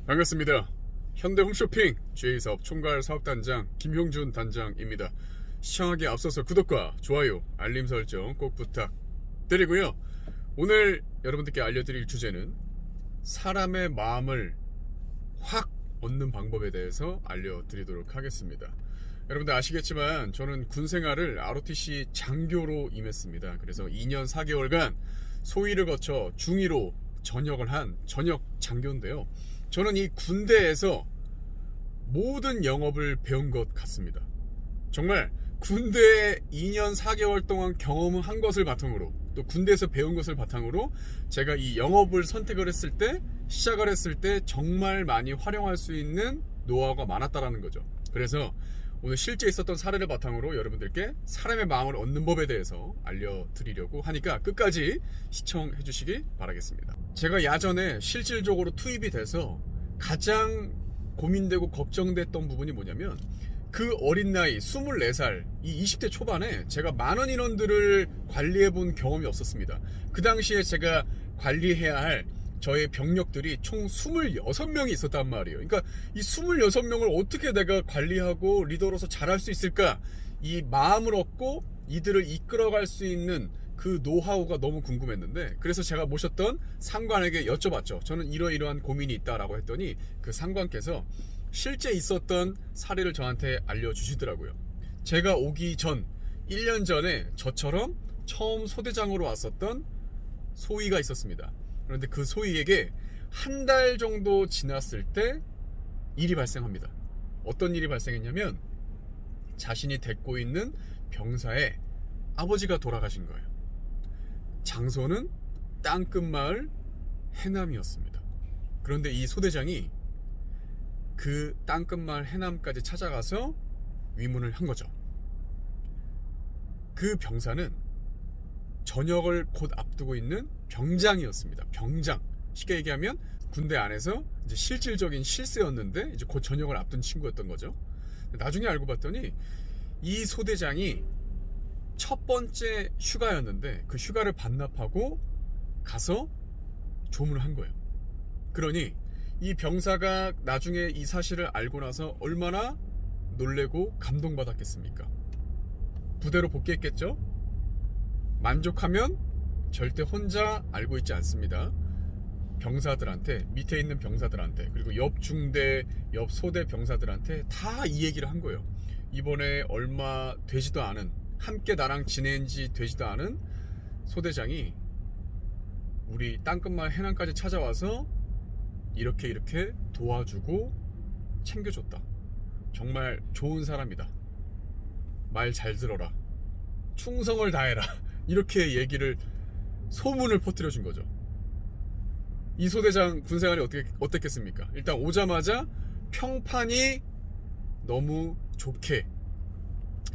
반갑습니다. 현대 홈쇼핑 GA사업 총괄 사업단장 김형준 단장입니다. 시청하기에 앞서서 구독과 좋아요, 알림 설정 꼭 부탁드리고요. 오늘 여러분들께 알려드릴 주제는 사람의 마음을 확 얻는 방법에 대해서 알려드리도록 하겠습니다. 여러분들 아시겠지만 저는 군생활을 ROTC 장교로 임했습니다. 그래서 2년 4개월간 소위를 거쳐 중위로 전역을 한 전역 장교인데요. 저는 이 군대에서 모든 영업을 배운 것 같습니다. 정말 군대에 2년 4개월 동안 경험을 한 것을 바탕으로, 또 군대에서 배운 것을 바탕으로 제가 이 영업을 선택을 했을 때, 시작을 했을 때 정말 많이 활용할 수 있는 노하우가 많았다라는 거죠. 그래서 오늘 실제 있었던 사례를 바탕으로 여러분들께 사람의 마음을 얻는 법에 대해서 알려드리려고 하니까 끝까지 시청해 주시기 바라겠습니다. 제가 야전에 실질적으로 투입이 돼서 가장 고민되고 걱정됐던 부분이 뭐냐면, 그 어린 나이 24살 이 20대 초반에 제가 많은 인원들을 관리해 본 경험이 없었습니다. 그 당시에 제가 관리해야 할 저의 병력들이 총 26명이 있었단 말이에요. 그러니까 이 26명을 어떻게 내가 관리하고 리더로서 잘할 수 있을까, 이 마음을 얻고 이들을 이끌어갈 수 있는 그 노하우가 너무 궁금했는데, 그래서 제가 모셨던 상관에게 여쭤봤죠. 저는 이러이러한 고민이 있다라고 했더니 그 상관께서 실제 있었던 사례를 저한테 알려주시더라고요. 제가 오기 전 1년 전에 저처럼 처음 소대장으로 왔었던 소위가 있었습니다. 그런데 그 소위에게 한 달 정도 지났을 때 일이 발생합니다. 어떤 일이 발생했냐면, 자신이 데리고 있는 병사의 아버지가 돌아가신 거예요. 장소는 땅끝마을 해남이었습니다. 그런데 이 소대장이 그 땅끝마을 해남까지 찾아가서 위문을 한 거죠. 그 병사는 전역을 곧 앞두고 있는 병장이었습니다. 병장. 쉽게 얘기하면 군대 안에서 이제 실질적인 실세였는데 이제 곧 전역을 앞둔 친구였던 거죠. 나중에 알고 봤더니 이 소대장이 첫 번째 휴가였는데 그 휴가를 반납하고 가서 조문을 한 거예요. 그러니 이 병사가 나중에 이 사실을 알고 나서 얼마나 놀래고 감동받았겠습니까? 부대로 복귀했겠죠? 만족하면 절대 혼자 알고 있지 않습니다. 병사들한테, 밑에 있는 병사들한테, 그리고 옆 중대, 옆 소대 병사들한테 다 이 얘기를 한 거예요. 이번에 얼마 되지도 않은, 함께 나랑 지낸 지 되지도 않은 소대장이 우리 땅끝마을 해남까지 찾아와서 이렇게 도와주고 챙겨줬다. 정말 좋은 사람이다. 말 잘 들어라. 충성을 다해라. 이렇게 얘기를, 소문을 퍼뜨려 준 거죠. 이 소대장 군생활이 어땠겠습니까? 일단 오자마자 평판이 너무 좋게,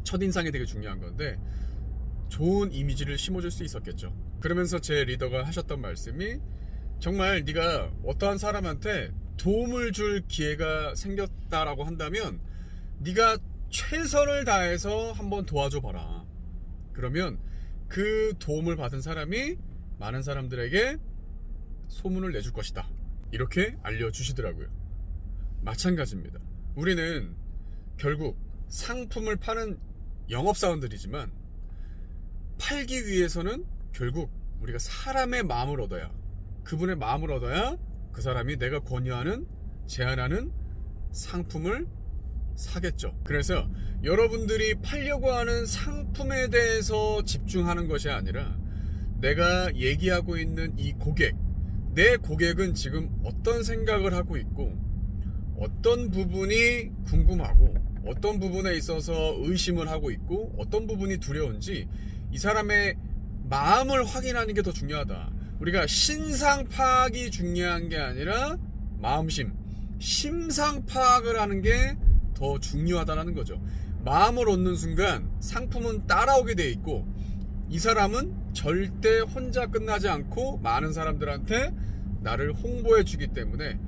첫인상이 되게 중요한 건데 좋은 이미지를 심어줄 수 있었겠죠. 그러면서 제 리더가 하셨던 말씀이, 정말 네가 어떠한 사람한테 도움을 줄 기회가 생겼다라고 한다면 네가 최선을 다해서 한번 도와줘 봐라. 그러면 그 도움을 받은 사람이 많은 사람들에게 소문을 내줄 것이다. 이렇게 알려주시더라고요. 마찬가지입니다. 우리는 결국 상품을 파는 영업사원들이지만, 팔기 위해서는 결국 우리가 사람의 마음을 얻어야, 그분의 마음을 얻어야 그 사람이 내가 권유하는, 제안하는 상품을 사겠죠. 그래서 여러분들이 팔려고 하는 상품에 대해서 집중하는 것이 아니라, 내가 얘기하고 있는 이 고객, 내 고객은 지금 어떤 생각을 하고 있고, 어떤 부분이 궁금하고, 어떤 부분에 있어서 의심을 하고 있고, 어떤 부분이 두려운지 이 사람의 마음을 확인하는 게 더 중요하다. 우리가 신상 파악이 중요한 게 아니라 마음심, 심상 파악을 하는 게 더 중요하다는 거죠. 마음을 얻는 순간 상품은 따라오게 돼 있고, 이 사람은 절대 혼자 끝나지 않고 많은 사람들한테 나를 홍보해 주기 때문에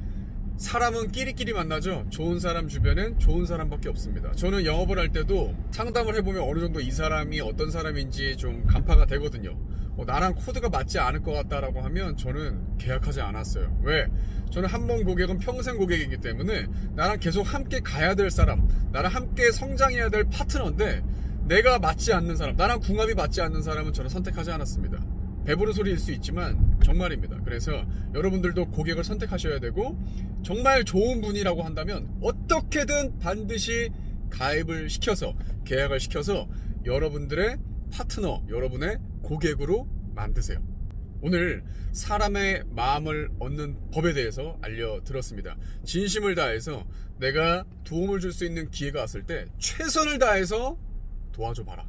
사람은 끼리끼리 만나죠. 좋은 사람 주변엔 좋은 사람밖에 없습니다. 저는 영업을 할 때도 상담을 해보면 어느 정도 이 사람이 어떤 사람인지 좀 간파가 되거든요. 나랑 코드가 맞지 않을 것 같다라고 하면 저는 계약하지 않았어요. 왜? 저는 한 번 고객은 평생 고객이기 때문에 나랑 계속 함께 가야 될 사람, 나랑 함께 성장해야 될 파트너인데 내가 맞지 않는 사람, 나랑 궁합이 맞지 않는 사람은 저는 선택하지 않았습니다. 배부른 소리일 수 있지만 정말입니다. 그래서 여러분들도 고객을 선택하셔야 되고, 정말 좋은 분이라고 한다면 어떻게든 반드시 가입을 시켜서, 계약을 시켜서 여러분들의 파트너, 여러분의 고객으로 만드세요. 오늘 사람의 마음을 얻는 법에 대해서 알려드렸습니다. 진심을 다해서 내가 도움을 줄 수 있는 기회가 왔을 때 최선을 다해서 도와줘 봐라.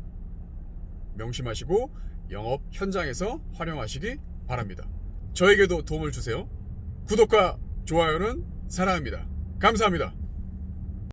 명심하시고 영업 현장에서 활용하시기 바랍니다. 저에게도 도움을 주세요. 구독과 좋아요는 사랑합니다. 감사합니다.